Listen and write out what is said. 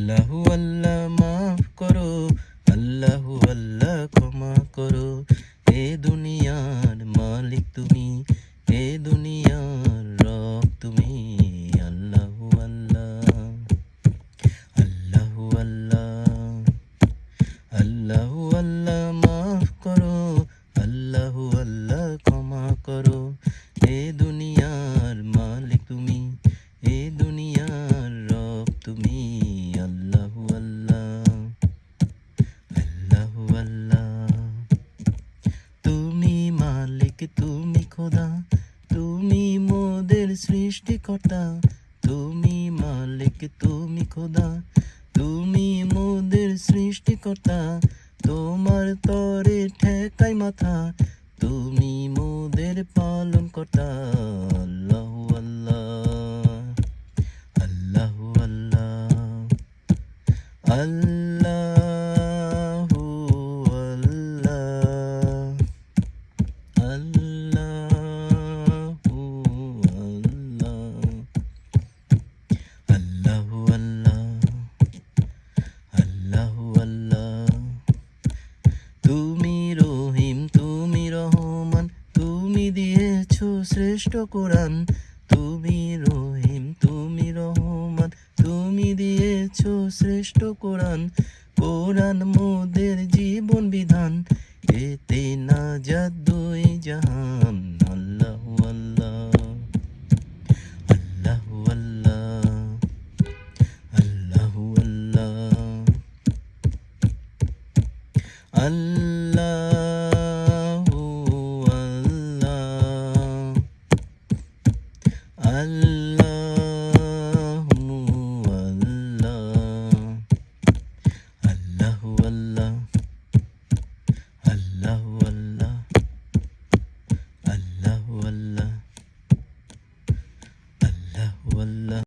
আল্লাহু আল্লাহ মাফ করো, আল্লাহু আল্লাহ ক্ষমা করো। এ দুনিয়ার মালিক তুমি, এ দুনিয়ার রব তুমি। আল্লাহু আল্লাহ, আল্লাহু আল্লাহ, আল্লাহু আল্লাহ মাফ করো, আল্লাহু আল্লাহ ক্ষমা করো। এ দুনিয়ার মালিক তুমি, এ দুনিয়ার রব তুমি। আল্লাহু আল্লাহ, আল্লাহু আল্লাহ। তুমি মালিক, তুমি খোদা, তুমি মোদের সৃষ্টিকর্তা। তুমি মালিক, তুমি খোদা, তুমি মোদের সৃষ্টিকর্তা। তোমার তরে ঠেকাই মাথা, তুমি মোদের পালন কর্তা। আল্লাহু আল্লাহ, আল্লাহু আল্লাহ, আল্লাহু আল্লাহ, আল্লাহু আল্লাহ, আল্লাহু আল্লাহ, আল্লাহু আল্লাহ। তুমি রহিম, তুমি রহমান, তুমি দিয়েছো শ্রেষ্ঠ কোরআন। তুমি রহিম, তুমি রহমান, তুমি দিয়েছো শ্রেষ্ঠ কোরআন। কোরআন মোদের জীবন বিধান, এতে নাজাত দুই জাহান। আল্লাহু আল্লাহ, আল্লাহু আল্লাহ, আল্লাহু আল্লাহ, আল্লাহু আল্লাহ, আল্লাহ।